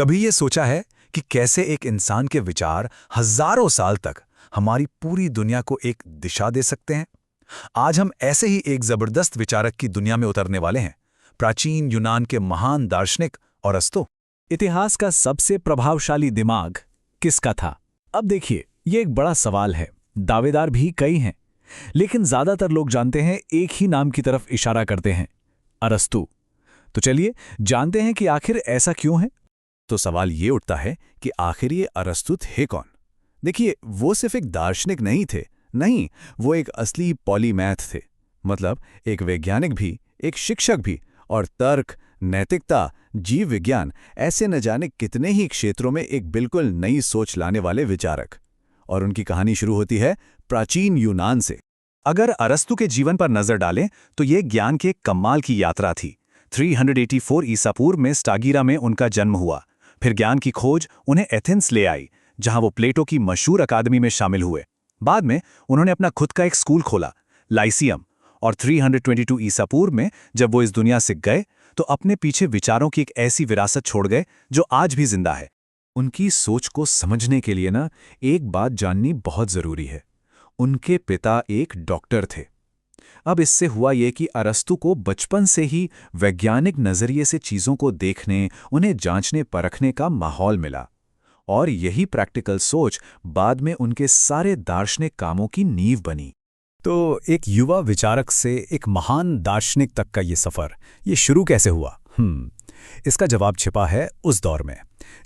कभी ये सोचा है कि कैसे एक इंसान के विचार हजारों साल तक हमारी पूरी दुनिया को एक दिशा दे सकते हैं? आज हम ऐसे ही एक जबरदस्त विचारक की दुनिया में उतरने वाले हैं, प्राचीन यूनान के महान दार्शनिक अरस्तू। इतिहास का सबसे प्रभावशाली दिमाग किसका था? अब देखिए, ये एक बड़ा सवाल है। दावेदार भी कई हैं, लेकिन ज्यादातर लोग जानते हैं, एक ही नाम की तरफ इशारा करते हैं, अरस्तू। तो चलिए जानते हैं कि आखिर ऐसा क्यों है। तो सवाल ये उठता है कि आखिर ये अरस्तू थे कौन? देखिए, वो सिर्फ एक दार्शनिक नहीं थे, नहीं, वो एक असली पॉलीमैथ थे। मतलब एक वैज्ञानिक भी, एक शिक्षक भी, और तर्क, नैतिकता, जीव विज्ञान, ऐसे न जाने कितने ही क्षेत्रों में एक बिल्कुल नई सोच लाने वाले विचारक। और उनकी कहानी शुरू होती है प्राचीन यूनान से। अगर अरस्तू के जीवन पर नजर डालें तो ये ज्ञान के कमाल की यात्रा थी। 384 ईसा पूर्व में स्टागिरा में उनका जन्म हुआ। फिर ज्ञान की खोज उन्हें एथेंस ले आई, जहां वो प्लेटो की मशहूर अकादमी में शामिल हुए। बाद में उन्होंने अपना खुद का एक स्कूल खोला, लाइसियम। और 322 ईसा पूर्व में जब वो इस दुनिया से गए तो अपने पीछे विचारों की एक ऐसी विरासत छोड़ गए जो आज भी जिंदा है। उनकी सोच को समझने के लिए एक बात जाननी बहुत जरूरी है। उनके पिता एक डॉक्टर थे। अब इससे हुआ ये कि अरस्तू को बचपन से ही वैज्ञानिक नजरिए से चीजों को देखने, उन्हें जांचने परखने का माहौल मिला। और यही प्रैक्टिकल सोच बाद में उनके सारे दार्शनिक कामों की नींव बनी। तो एक युवा विचारक से एक महान दार्शनिक तक का ये सफर, ये शुरू कैसे हुआ? इसका जवाब छिपा है उस दौर में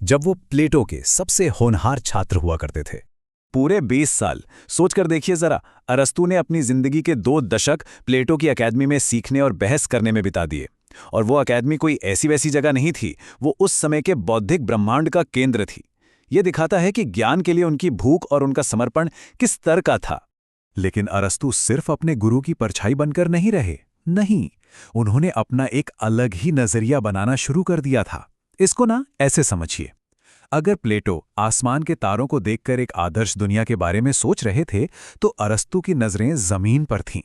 जब वो प्लेटो के सबसे होनहार छात्र हुआ करते थे। पूरे 20 साल सोचकर देखिए जरा, अरस्तू ने अपनी जिंदगी के 2 दशक प्लेटो की अकादमी में सीखने और बहस करने में बिता दिए। और वो अकादमी कोई ऐसी वैसी जगह नहीं थी, वो उस समय के बौद्धिक ब्रह्मांड का केंद्र थी। ये दिखाता है कि ज्ञान के लिए उनकी भूख और उनका समर्पण किस स्तर का था। लेकिन अरस्तू सिर्फ अपने गुरु की परछाई बनकर नहीं रहे। नहीं, उन्होंने अपना एक अलग ही नजरिया बनाना शुरू कर दिया था। इसको ऐसे समझिए, अगर प्लेटो आसमान के तारों को देखकर एक आदर्श दुनिया के बारे में सोच रहे थे, तो अरस्तू की नजरें जमीन पर थीं।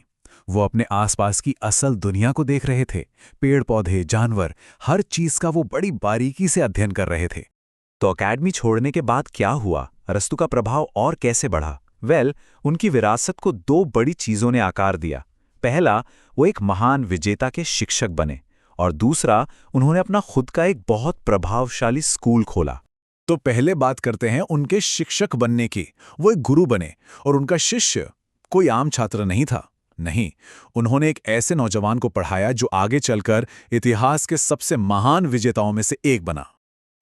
वो अपने आसपास की असल दुनिया को देख रहे थे। पेड़ पौधे, जानवर, हर चीज का वो बड़ी बारीकी से अध्ययन कर रहे थे। तो अकादमी छोड़ने के बाद क्या हुआ? अरस्तू का प्रभाव और कैसे बढ़ा? उनकी विरासत को 2 बड़ी चीजों ने आकार दिया। पहला, वो एक महान विजेता के शिक्षक बने, और दूसरा, उन्होंने अपना खुद का एक बहुत प्रभावशाली स्कूल खोला। तो पहले बात करते हैं उनके शिक्षक बनने की। वो एक गुरु बने, और उनका शिष्य कोई आम छात्र नहीं था। नहीं, उन्होंने एक ऐसे नौजवान को पढ़ाया जो आगे चलकर इतिहास के सबसे महान विजेताओं में से एक बना।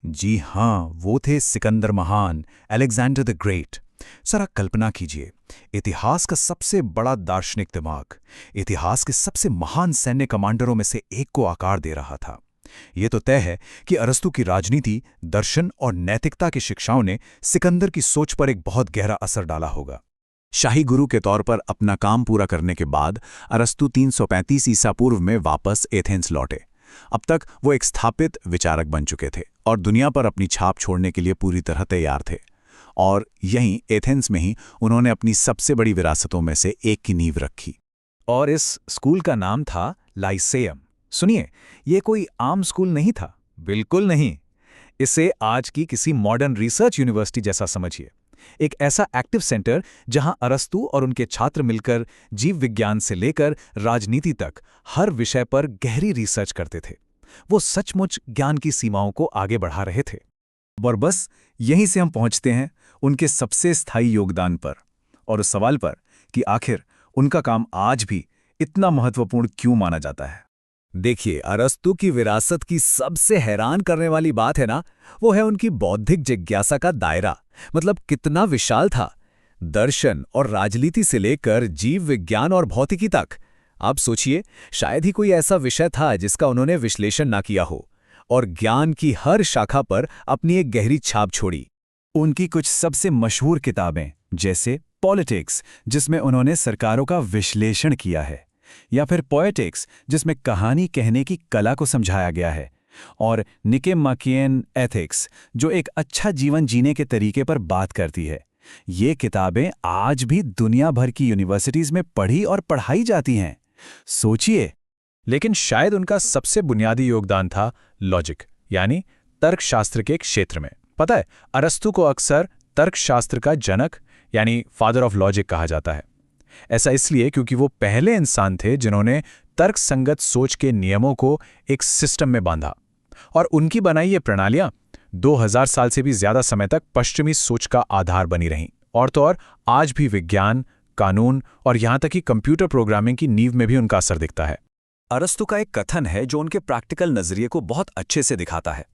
जी हां, वो थे सिकंदर महान, अलेक्जेंडर द ग्रेट। जरा कल्पना कीजिए, इतिहास का सबसे बड़ा दार्शनिक दिमाग इतिहास के सबसे महान सैन्य कमांडरों में से एक को आकार दे रहा था। यह तो तय है कि अरस्तू की राजनीति, दर्शन और नैतिकता की शिक्षाओं ने सिकंदर की सोच पर एक बहुत गहरा असर डाला होगा। शाही गुरु के तौर पर अपना काम पूरा करने के बाद अरस्तू 335 ईसा पूर्व में वापस एथेंस लौटे। अब तक वो एक स्थापित विचारक बन चुके थे और दुनिया पर अपनी छाप छोड़ने के लिए पूरी तरह तैयार थे। और यहीं एथेंस में ही उन्होंने अपनी सबसे बड़ी विरासतों में से एक की नींव रखी। और इस स्कूल का नाम था लाइसेयम। सुनिए, ये कोई आम स्कूल नहीं था, बिल्कुल नहीं। इसे आज की किसी मॉडर्न रिसर्च यूनिवर्सिटी जैसा समझिए। एक ऐसा एक्टिव सेंटर जहां अरस्तू और उनके छात्र मिलकर जीव विज्ञान से लेकर राजनीति तक हर विषय पर गहरी रिसर्च करते थे। वो सचमुच ज्ञान की सीमाओं को आगे बढ़ा रहे थे। और बस यहीं से हम पहुंचते हैं उनके सबसे स्थायी योगदान पर, और उस सवाल पर कि आखिर उनका काम आज भी इतना महत्वपूर्ण क्यों माना जाता है। देखिए, अरस्तू की विरासत की सबसे हैरान करने वाली बात है वो है उनकी बौद्धिक जिज्ञासा का दायरा। मतलब कितना विशाल था, दर्शन और राजनीति से लेकर जीव विज्ञान और भौतिकी तक। आप सोचिए, शायद ही कोई ऐसा विषय था जिसका उन्होंने विश्लेषण ना किया हो, और ज्ञान की हर शाखा पर अपनी एक गहरी छाप छोड़ी। उनकी कुछ सबसे मशहूर किताबें, जैसे पॉलिटिक्स, जिसमें उन्होंने सरकारों का विश्लेषण किया है, या फिर पोएटिक्स, जिसमें कहानी कहने की कला को समझाया गया है, और निकेमाकियन एथिक्स, जो एक अच्छा जीवन जीने के तरीके पर बात करती है। ये किताबें आज भी दुनिया भर की यूनिवर्सिटीज में पढ़ी और पढ़ाई जाती हैं। सोचिए। लेकिन शायद उनका सबसे बुनियादी योगदान था लॉजिक, यानी तर्कशास्त्र के क्षेत्र में। पता है, अरस्तु को अक्सर तर्कशास्त्र का जनक यानी फादर ऑफ लॉजिक कहा जाता है। ऐसा इसलिए क्योंकि वो पहले इंसान थे जिन्होंने तर्कसंगत सोच के नियमों को एक सिस्टम में बांधा, और उनकी बनाई ये प्रणालियां 2000 साल से भी ज्यादा समय तक पश्चिमी सोच का आधार बनी रहीं। और तो और आज भी विज्ञान, कानून और यहां तक कि कंप्यूटर प्रोग्रामिंग की नींव में भी उनका असर दिखता है। अरस्तु का एक कथन है जो उनके प्रैक्टिकल नजरिए को बहुत अच्छे से दिखाता है।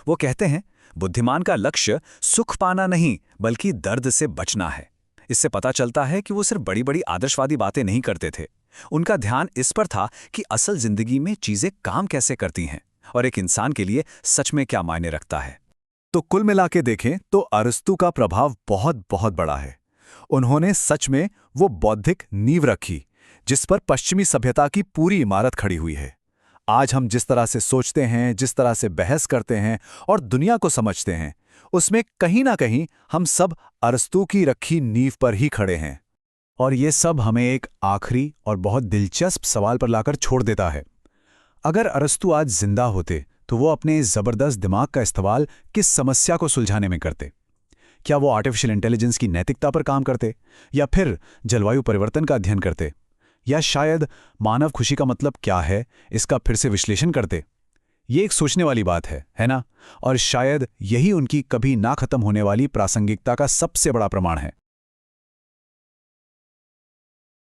वो कहते हैं, बुद्धिमान का लक्ष्य सुख पाना नहीं बल्कि दर्द से बचना है। इससे पता चलता है कि वो सिर्फ बड़ी बड़ी आदर्शवादी बातें नहीं करते थे। उनका ध्यान इस पर था कि असल जिंदगी में चीजें काम कैसे करती हैं और एक इंसान के लिए सच में क्या मायने रखता है। तो कुल मिला के देखें तो अरस्तु का प्रभाव बहुत बहुत बड़ा है। उन्होंने सच में वो बौद्धिक नींव रखी जिस पर पश्चिमी सभ्यता की पूरी इमारत खड़ी हुई है। आज हम जिस तरह से सोचते हैं, जिस तरह से बहस करते हैं और दुनिया को समझते हैं, उसमें कहीं ना कहीं हम सब अरस्तु की रखी नींव पर ही खड़े हैं। और ये सब हमें एक आखिरी और बहुत दिलचस्प सवाल पर लाकर छोड़ देता है। अगर अरस्तु आज जिंदा होते तो वो अपने इस जबरदस्त दिमाग का इस्तेमाल किस समस्या को सुलझाने में करते? क्या वो आर्टिफिशियल इंटेलिजेंस की नैतिकता पर काम करते, या फिर जलवायु परिवर्तन का अध्ययन करते, या शायद मानव खुशी का मतलब क्या है इसका फिर से विश्लेषण करते? ये एक सोचने वाली बात है ना? और शायद यही उनकी कभी ना खत्म होने वाली प्रासंगिकता का सबसे बड़ा प्रमाण है।